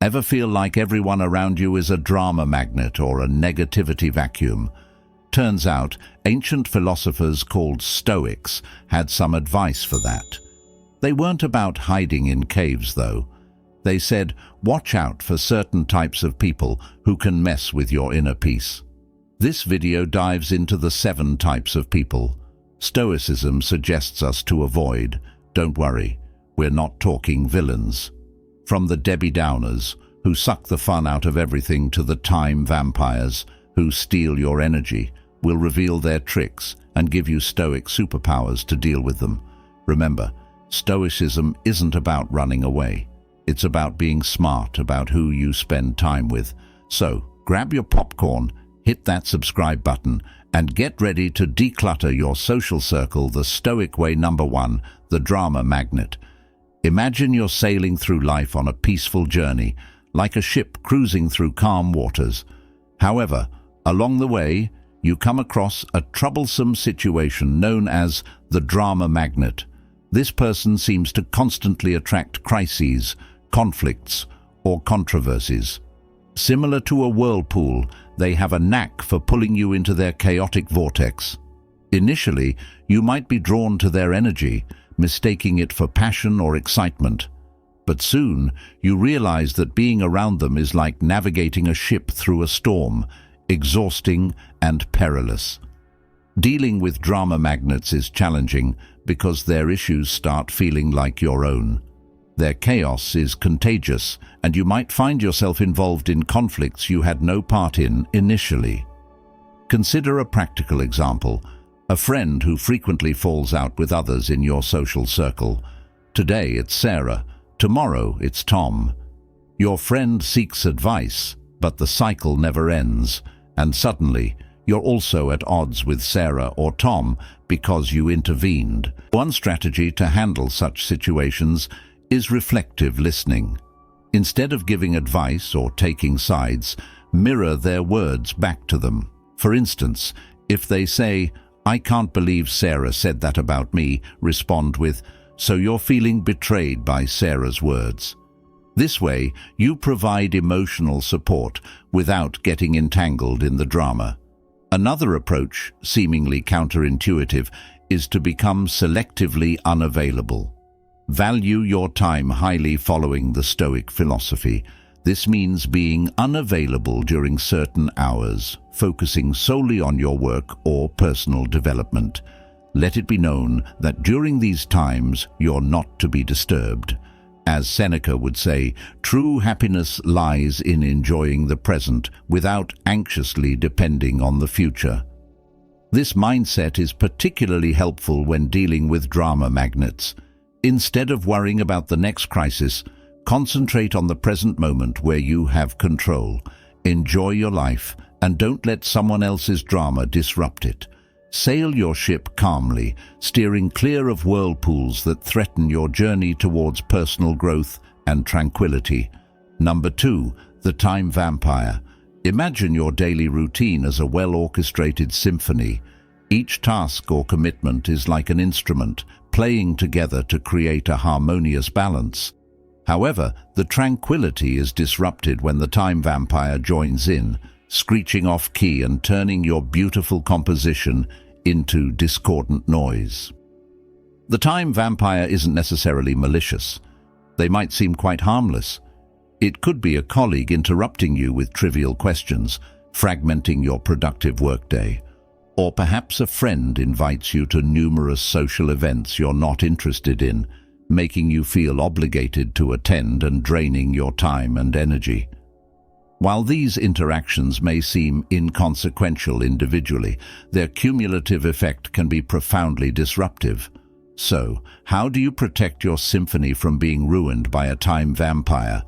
Ever feel like everyone around you is a drama magnet or a negativity vacuum? Turns out, ancient philosophers called Stoics had some advice for that. They weren't about hiding in caves, though. They said, watch out for certain types of people who can mess with your inner peace. This video dives into the 7 types of people Stoicism suggests us to avoid. Don't worry, we're not talking villains. From the Debbie Downers, who suck the fun out of everything, to the time vampires, who steal your energy, will reveal their tricks and give you Stoic superpowers to deal with them. Remember, Stoicism isn't about running away. It's about being smart about who you spend time with. So, grab your popcorn, hit that subscribe button, and get ready to declutter your social circle the Stoic way. Number 1, the drama magnet. Imagine you're sailing through life on a peaceful journey, like a ship cruising through calm waters. However, along the way, you come across a troublesome situation known as the drama magnet. This person seems to constantly attract crises, conflicts, or controversies. Similar to a whirlpool, they have a knack for pulling you into their chaotic vortex. Initially, you might be drawn to their energy, mistaking it for passion or excitement. But soon, you realize that being around them is like navigating a ship through a storm, exhausting and perilous. Dealing with drama magnets is challenging because their issues start feeling like your own. Their chaos is contagious, and you might find yourself involved in conflicts you had no part in initially. Consider a practical example. A friend who frequently falls out with others in your social circle. Today it's Sarah, tomorrow it's Tom. Your friend seeks advice, but the cycle never ends, and suddenly you're also at odds with Sarah or Tom because you intervened. One strategy to handle such situations is reflective listening. Instead of giving advice or taking sides, mirror their words back to them. For instance, if they say, "I can't believe Sarah said that about me," respond with, "So you're feeling betrayed by Sarah's words." This way, you provide emotional support without getting entangled in the drama. Another approach, seemingly counterintuitive, is to become selectively unavailable. Value your time highly following the Stoic philosophy. This means being unavailable during certain hours, focusing solely on your work or personal development. Let it be known that during these times you're not to be disturbed. As Seneca would say, true happiness lies in enjoying the present without anxiously depending on the future. This mindset is particularly helpful when dealing with drama magnets. Instead of worrying about the next crisis, concentrate on the present moment where you have control. Enjoy your life and don't let someone else's drama disrupt it. Sail your ship calmly, steering clear of whirlpools that threaten your journey towards personal growth and tranquility. Number 2, the time vampire. Imagine your daily routine as a well-orchestrated symphony. Each task or commitment is like an instrument, playing together to create a harmonious balance. However, the tranquility is disrupted when the time vampire joins in, screeching off key and turning your beautiful composition into discordant noise. The time vampire isn't necessarily malicious. They might seem quite harmless. It could be a colleague interrupting you with trivial questions, fragmenting your productive workday. Or perhaps a friend invites you to numerous social events you're not interested in, making you feel obligated to attend and draining your time and energy. While these interactions may seem inconsequential individually, their cumulative effect can be profoundly disruptive. So, how do you protect your symphony from being ruined by a time vampire?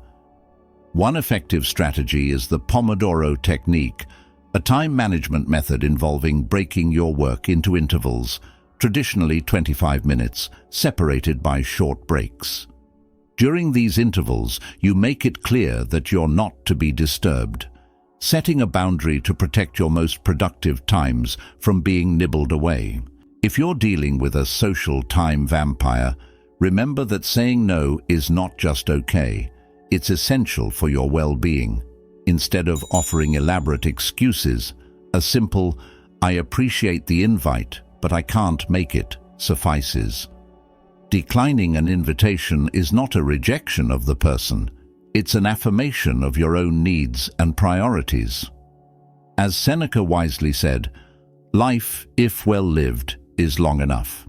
One effective strategy is the Pomodoro technique, a time management method involving breaking your work into intervals, traditionally 25 minutes, separated by short breaks. During these intervals, you make it clear that you're not to be disturbed, setting a boundary to protect your most productive times from being nibbled away. If you're dealing with a social time vampire, remember that saying no is not just okay. It's essential for your well-being. Instead of offering elaborate excuses, a simple, "I appreciate the invite, but I can't make it," suffices. Declining an invitation is not a rejection of the person. It's an affirmation of your own needs and priorities. As Seneca wisely said, "Life, if well lived, is long enough."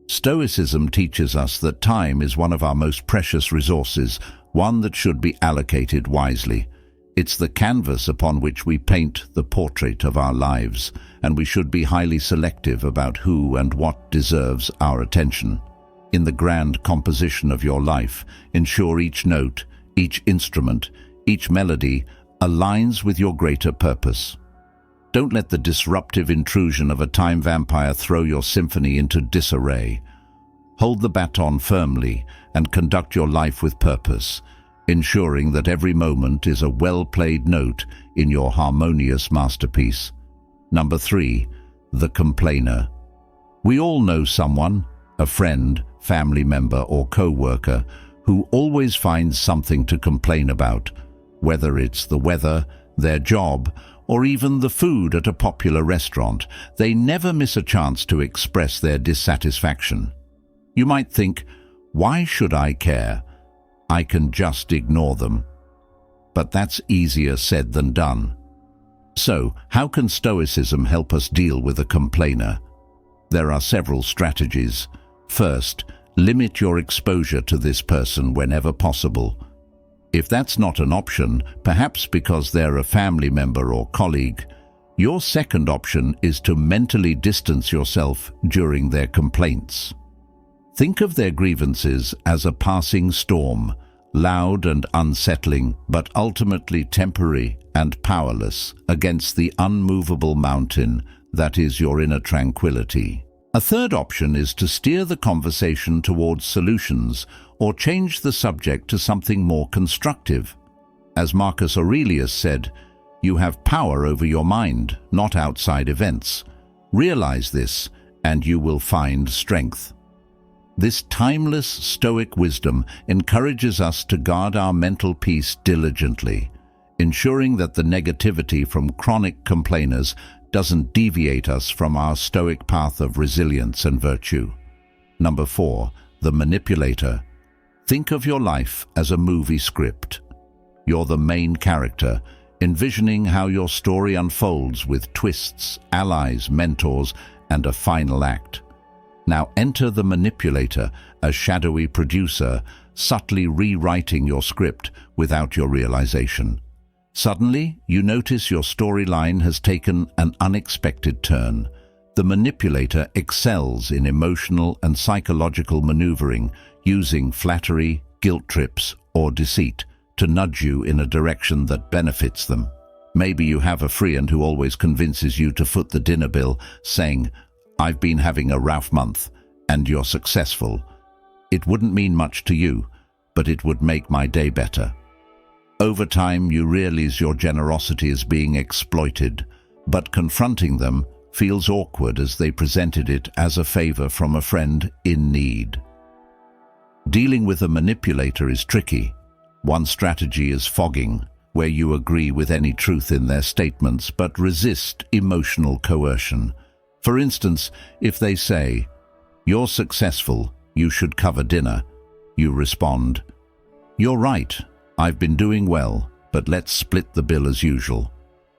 Stoicism teaches us that time is one of our most precious resources, one that should be allocated wisely. It's the canvas upon which we paint the portrait of our lives, and we should be highly selective about who and what deserves our attention. In the grand composition of your life, ensure each note, each instrument, each melody aligns with your greater purpose. Don't let the disruptive intrusion of a time vampire throw your symphony into disarray. Hold the baton firmly and conduct your life with purpose, ensuring that every moment is a well-played note in your harmonious masterpiece. Number 3, the complainer. We all know someone, a friend, family member or co-worker, who always finds something to complain about, whether it's the weather, their job, or even the food at a popular restaurant. They never miss a chance to express their dissatisfaction. You might think, why should I care? I can just ignore them. But that's easier said than done. So, how can Stoicism help us deal with a complainer? There are several strategies. First, limit your exposure to this person whenever possible. If that's not an option, perhaps because they're a family member or colleague, your second option is to mentally distance yourself during their complaints. Think of their grievances as a passing storm, loud and unsettling, but ultimately temporary and powerless against the unmovable mountain that is your inner tranquility. A third option is to steer the conversation towards solutions or change the subject to something more constructive. As Marcus Aurelius said, "You have power over your mind, not outside events. Realize this, and you will find strength." This timeless Stoic wisdom encourages us to guard our mental peace diligently, ensuring that the negativity from chronic complainers doesn't deviate us from our Stoic path of resilience and virtue. Number 4, the manipulator. Think of your life as a movie script. You're the main character, envisioning how your story unfolds with twists, allies, mentors, and a final act. Now enter the manipulator, a shadowy producer, subtly rewriting your script without your realization. Suddenly, you notice your storyline has taken an unexpected turn. The manipulator excels in emotional and psychological maneuvering, using flattery, guilt trips, or deceit to nudge you in a direction that benefits them. Maybe you have a friend who always convinces you to foot the dinner bill, saying, "I've been having a rough month," and you're successful. It wouldn't mean much to you, but it would make my day better. Over time, you realize your generosity is being exploited, but confronting them feels awkward as they presented it as a favor from a friend in need. Dealing with a manipulator is tricky. One strategy is fogging, where you agree with any truth in their statements but resist emotional coercion. For instance, if they say, "You're successful, you should cover dinner," you respond, "You're right, I've been doing well, but let's split the bill as usual."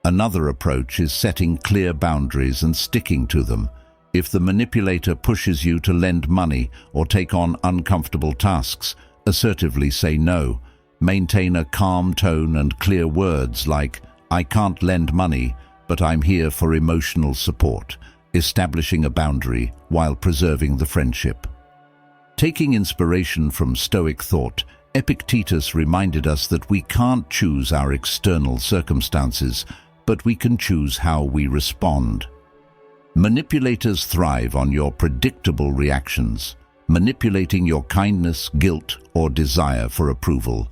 Another approach is setting clear boundaries and sticking to them. If the manipulator pushes you to lend money or take on uncomfortable tasks, assertively say no. Maintain a calm tone and clear words like, "I can't lend money, but I'm here for emotional support," establishing a boundary while preserving the friendship. Taking inspiration from Stoic thought, Epictetus reminded us that we can't choose our external circumstances, but we can choose how we respond. Manipulators thrive on your predictable reactions, manipulating your kindness, guilt, or desire for approval.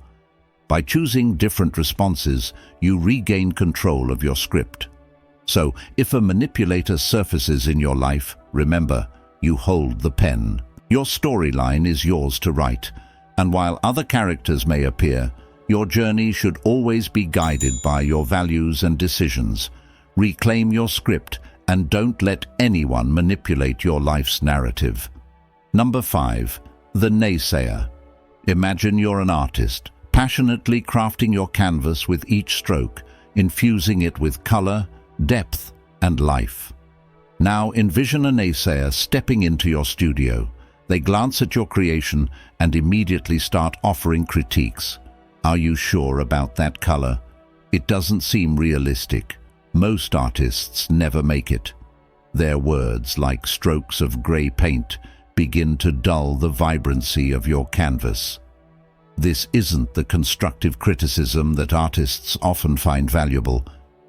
By choosing different responses, you regain control of your script. So, if a manipulator surfaces in your life, remember, you hold the pen. Your storyline is yours to write, And while other characters may appear, your journey should always be guided by your values and decisions. Reclaim your script and don't let anyone manipulate your life's narrative. Number 5. The naysayer. Imagine you're an artist, passionately crafting your canvas with each stroke, infusing it with color, depth, and life. Now envision a naysayer stepping into your studio. They glance at your creation and immediately start offering critiques. Are you sure about that color? It doesn't seem realistic. Most artists never make it. Their words, like strokes of gray paint, begin to dull the vibrancy of your canvas. This isn't the constructive criticism that artists often find valuable.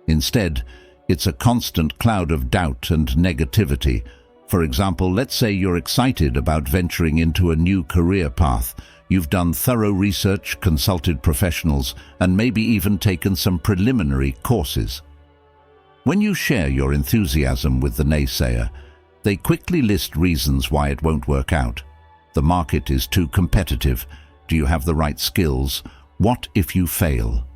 Instead, it's a constant cloud of doubt and negativity. For example, let's say you're excited about venturing into a new career path. You've done thorough research, consulted professionals, and maybe even taken some preliminary courses. When you share your enthusiasm with the naysayer, they quickly list reasons why it won't work out. The market is too competitive. Do you have the right skills? What if you fail?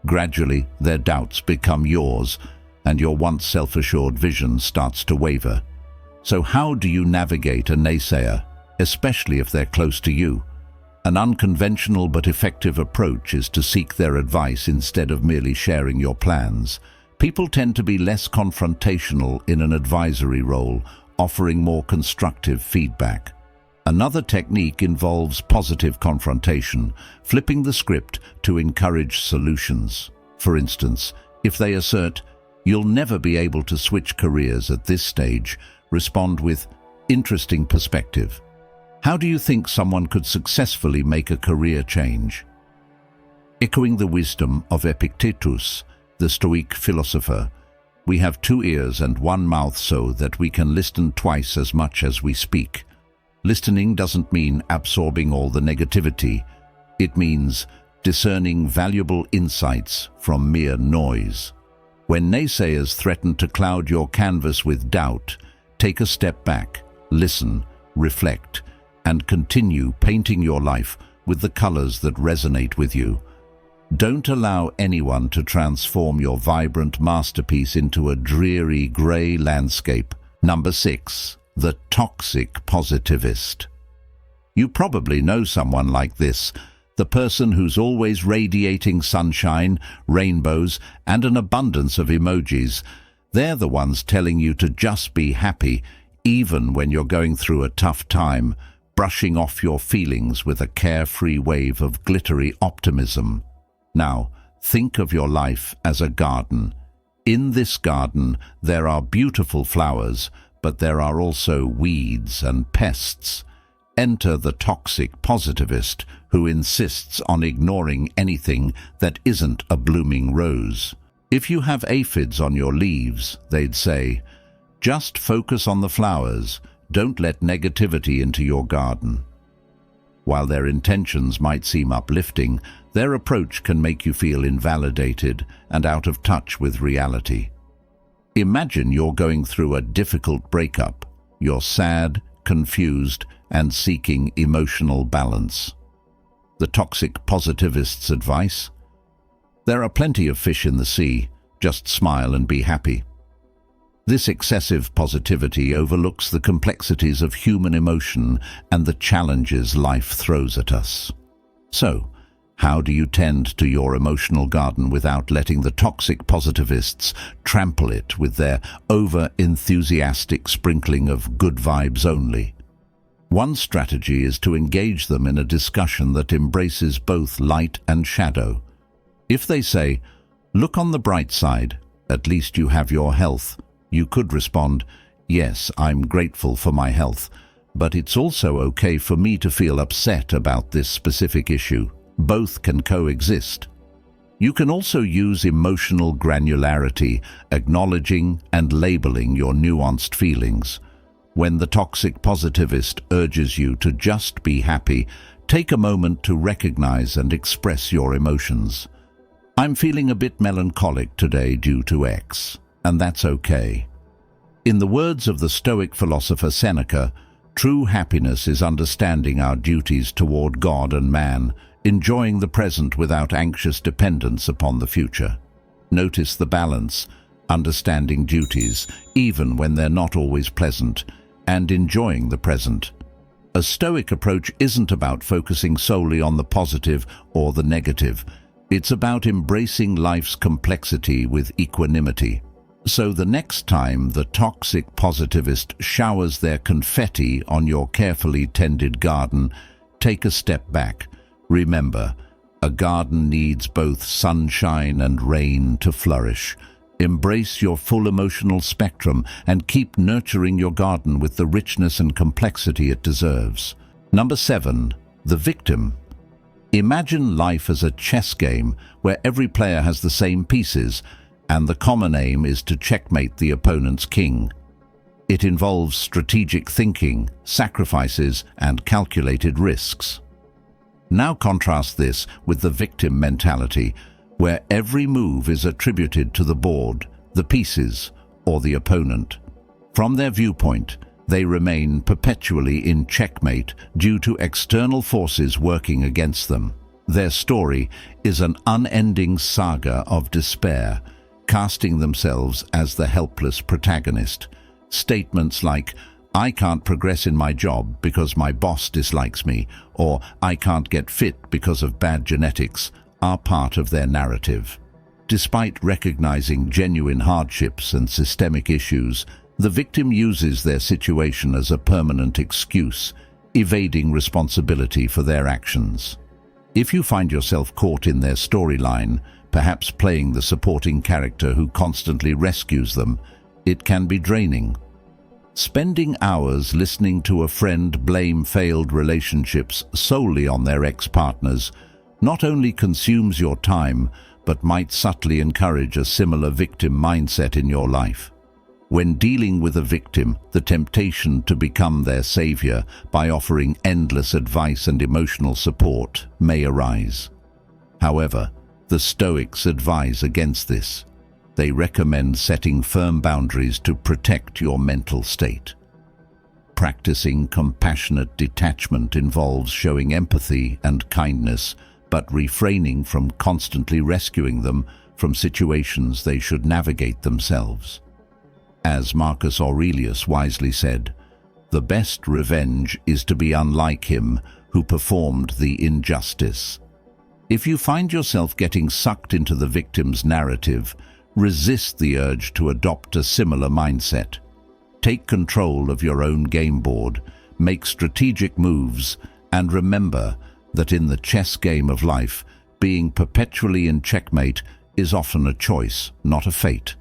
Gradually, their doubts become yours, and your once self-assured vision starts to waver. So how do you navigate a naysayer, especially if they're close to you? An unconventional but effective approach is to seek their advice instead of merely sharing your plans. People tend to be less confrontational in an advisory role, offering more constructive feedback. Another technique involves positive confrontation, flipping the script to encourage solutions. For instance, if they assert, "You'll never be able to switch careers at this stage," respond with, "Interesting perspective. How do you think someone could successfully make a career change?" Echoing the wisdom of Epictetus, the Stoic philosopher, we have 2 ears and 1 mouth so that we can listen twice as much as we speak. Listening doesn't mean absorbing all the negativity. It means discerning valuable insights from mere noise. When naysayers threaten to cloud your canvas with doubt, take a step back, listen, reflect, and continue painting your life with the colors that resonate with you. Don't allow anyone to transform your vibrant masterpiece into a dreary gray landscape. Number 6. The toxic positivist. You probably know someone like this, the person who's always radiating sunshine, rainbows, and an abundance of emojis. They're the ones telling you to just be happy, even when you're going through a tough time, brushing off your feelings with a carefree wave of glittery optimism. Now, think of your life as a garden. In this garden, there are beautiful flowers, but there are also weeds and pests. Enter the toxic positivist who insists on ignoring anything that isn't a blooming rose. If you have aphids on your leaves, they'd say, "Just focus on the flowers. Don't let negativity into your garden." While their intentions might seem uplifting, their approach can make you feel invalidated and out of touch with reality. Imagine you're going through a difficult breakup. You're sad, confused, and seeking emotional balance. The toxic positivist's advice? There are plenty of fish in the sea. Just smile and be happy. This excessive positivity overlooks the complexities of human emotion and the challenges life throws at us. So, how do you tend to your emotional garden without letting the toxic positivists trample it with their over-enthusiastic sprinkling of good vibes only? One strategy is to engage them in a discussion that embraces both light and shadow. If they say, "Look on the bright side, at least you have your health," you could respond, "Yes, I'm grateful for my health, but it's also okay for me to feel upset about this specific issue. Both can coexist." You can also use emotional granularity, acknowledging and labeling your nuanced feelings. When the toxic positivist urges you to just be happy, take a moment to recognize and express your emotions. "I'm feeling a bit melancholic today due to X, and that's okay." In the words of the Stoic philosopher Seneca, True happiness is understanding our duties toward God and man, enjoying the present without anxious dependence upon the future. Notice the balance, understanding duties, even when they're not always pleasant, and enjoying the present. A Stoic approach isn't about focusing solely on the positive or the negative. It's about embracing life's complexity with equanimity. So the next time the toxic positivist showers their confetti on your carefully tended garden, take a step back. Remember, a garden needs both sunshine and rain to flourish. Embrace your full emotional spectrum and keep nurturing your garden with the richness and complexity it deserves. Number 7. The victim. Imagine life as a chess game where every player has the same pieces, and the common aim is to checkmate the opponent's king. It involves strategic thinking, sacrifices, and calculated risks. Now contrast this with the victim mentality, where every move is attributed to the board, the pieces, or the opponent. From their viewpoint, they remain perpetually in checkmate due to external forces working against them. Their story is an unending saga of despair, casting themselves as the helpless protagonist. Statements like, "I can't progress in my job because my boss dislikes me," or "I can't get fit because of bad genetics," are part of their narrative. Despite recognizing genuine hardships and systemic issues, the victim uses their situation as a permanent excuse, evading responsibility for their actions. If you find yourself caught in their storyline, perhaps playing the supporting character who constantly rescues them, it can be draining. Spending hours listening to a friend blame failed relationships solely on their ex-partners not only consumes your time, but might subtly encourage a similar victim mindset in your life. When dealing with a victim, the temptation to become their savior by offering endless advice and emotional support may arise. However, the Stoics advise against this. They recommend setting firm boundaries to protect your mental state. Practicing compassionate detachment involves showing empathy and kindness, but refraining from constantly rescuing them from situations they should navigate themselves. As Marcus Aurelius wisely said, "The best revenge is to be unlike him who performed the injustice." If you find yourself getting sucked into the victim's narrative, resist the urge to adopt a similar mindset. Take control of your own game board, make strategic moves, and remember that in the chess game of life, being perpetually in checkmate is often a choice, not a fate.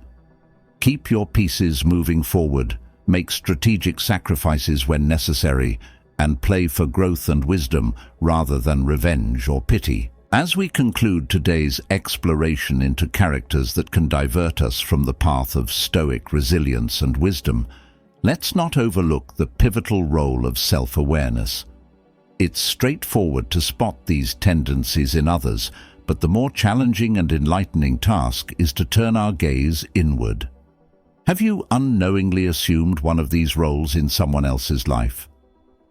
Keep your pieces moving forward, make strategic sacrifices when necessary, and play for growth and wisdom rather than revenge or pity. As we conclude today's exploration into characters that can divert us from the path of Stoic resilience and wisdom, let's not overlook the pivotal role of self-awareness. It's straightforward to spot these tendencies in others, but the more challenging and enlightening task is to turn our gaze inward. Have you unknowingly assumed one of these roles in someone else's life?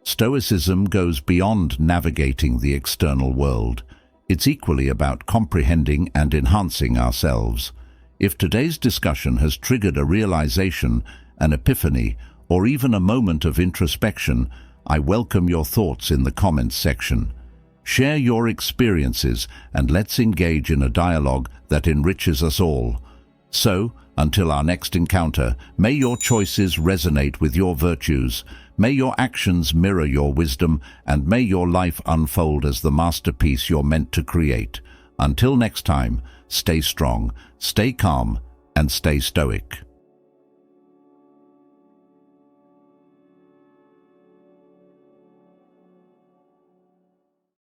Stoicism goes beyond navigating the external world. It's equally about comprehending and enhancing ourselves. If today's discussion has triggered a realization, an epiphany, or even a moment of introspection, I welcome your thoughts in the comments section. Share your experiences and let's engage in a dialogue that enriches us all. So, until our next encounter, may your choices resonate with your virtues, may your actions mirror your wisdom, and may your life unfold as the masterpiece you're meant to create. Until next time, stay strong, stay calm, and stay stoic.